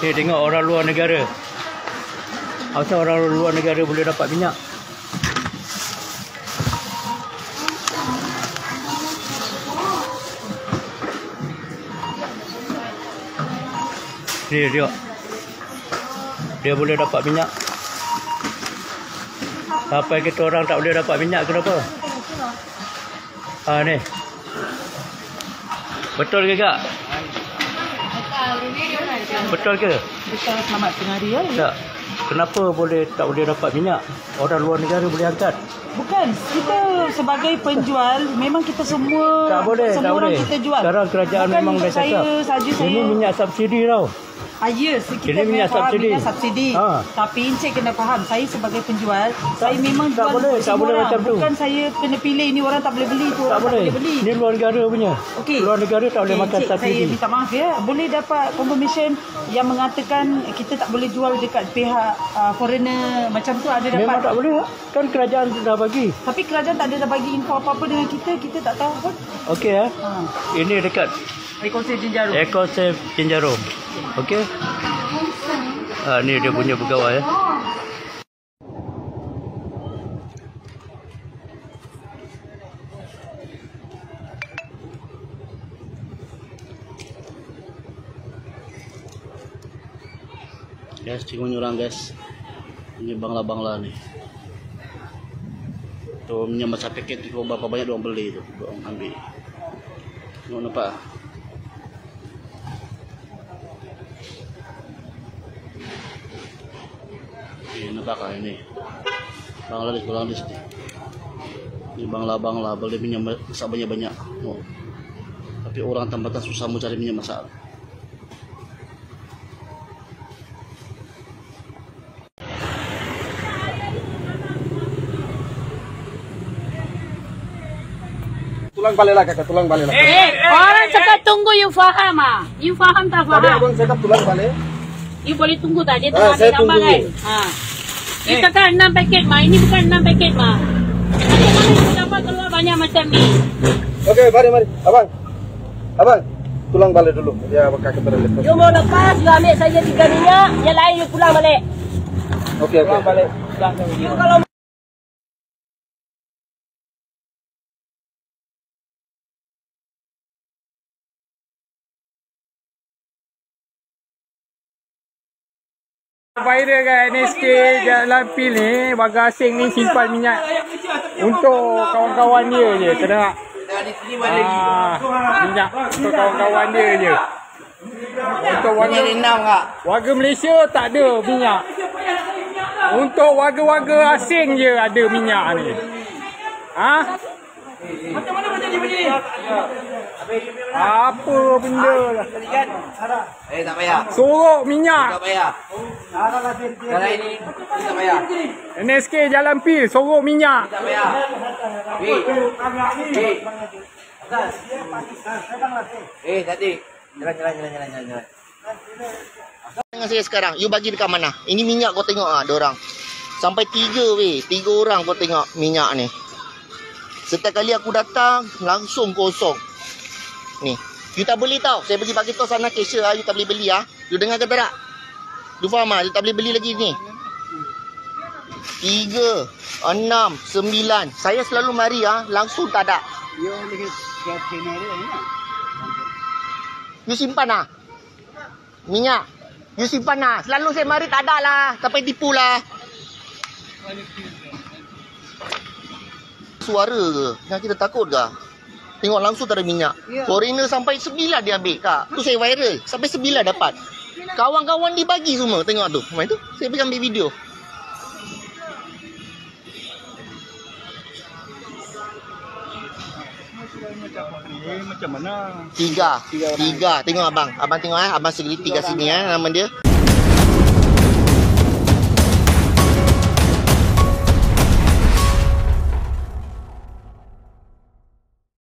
Ni tengok orang luar negara. Asal orang luar negara boleh dapat minyak. Ni tengok. Dia boleh dapat minyak. Sampai kita orang tak boleh dapat minyak, kenapa? Ni. Betul ke kak? Betul ke? Betul, selamat tengah hari ya. Tak. Kenapa tak boleh dapat minyak? Orang luar negara boleh angkat. Bukan, kita sebagai penjual memang kita semua Tak boleh, semua tak orang boleh. kita jual. Sekarang kerajaan bukan memang dah cakap. Ini minyak subsidi tau. Yes, kita Ini minyak faham subsidi. minyak subsidi. Tapi Encik kena faham, saya sebagai penjual, saya memang tak jual boleh, untuk tak semua boleh orang. macam tu. Bukan saya kena pilih ni orang tak boleh beli, tu orang Tak boleh. beli. Ini luar negara punya. Okey. Luar negara tak boleh makan Encik, subsidi. saya minta maaf ya. Boleh dapat confirmation yang mengatakan kita tak boleh jual dekat pihak foreigner macam tu, ada dapat? Memang tak boleh. Kan kerajaan dah bagi. Tapi kerajaan tak ada bagi info apa-apa dengan kita tak tahu pun. Okey ya. Ini dekat Ekosave Jenjarum. Ekosave Jenjarum. Okey. Ni dia punya pegawai ya. Guys, tengok ni orang guys. Ini bangla-bangla ni. Tu minyak masak paket tu berapa banyak diorang beli tu. Diorang ambil. Tengok nampak? Nampak kan ini Bangladesh ni. Ini Bangla beli minyak masak banyak-banyak. Tapi orang tempatan susah mau cari minyak masak. Tulang balik lah kakak, tulang balik lah. Orang cakap tunggu, you faham ah? You faham tak Tadi faham? abang cakap tulang balik. You boleh tunggu tak? Dia tengah saya ambil gambar tunggu. kan? You cakap 6 paket mah. Ini bukan 6 paket mah. Macam mana you dapat keluar banyak macam ni? Okey, mari. Abang, tulang balik dulu. Ya, kakak terlepas. You mau lepas, you ambil saja 3 minyak. Yang lain you pulang balik. Okey. Tulang balik. You kalau Viral kan NSK Jalan Pil ni, warga asing ni simpan minyak untuk kawan-kawan dia je, kena minyak untuk kawan-kawan dia je. Untuk warga Malaysia tak ada minyak. Untuk warga-warga asing je ada minyak ni. Macam mana macam ni? Apa benda lah. Tak payah. Sorok minyak. Tak payah. Cara ini tak payah. NSK Jalan Pil, sorok minyak. Tak payah. Tadi. Jalan. Dengan saya sekarang, you bagi dekat mana? Ini minyak kau tengok ah, dorang. Sampai 3 orang kau tengok minyak ni. Setiap kali aku datang, langsung kosong. Ni, you tak boleh tau. Saya bagi tahu sana cashier you tak boleh beli ah. You dengar ke tak? You faham ah? You tak boleh beli lagi ni. 3, 6, 9. Saya selalu mari langsung tak ada. You simpan minyak. You simpan Selalu saya mari tak ada lah. Sampai tipu lah. Suara ke? Yang kita takut ke? Tengok langsung tak ada minyak. Foreigner sampai 9 dia ambil kak. Tu saya viral. Sampai 9 dapat. Kawan-kawan dibagi semua. Tengok tu. Macam tu. Saya pergi ambil video. Macam mana? 3. Tengok abang. Abang tengok abang security kat sini nama dia.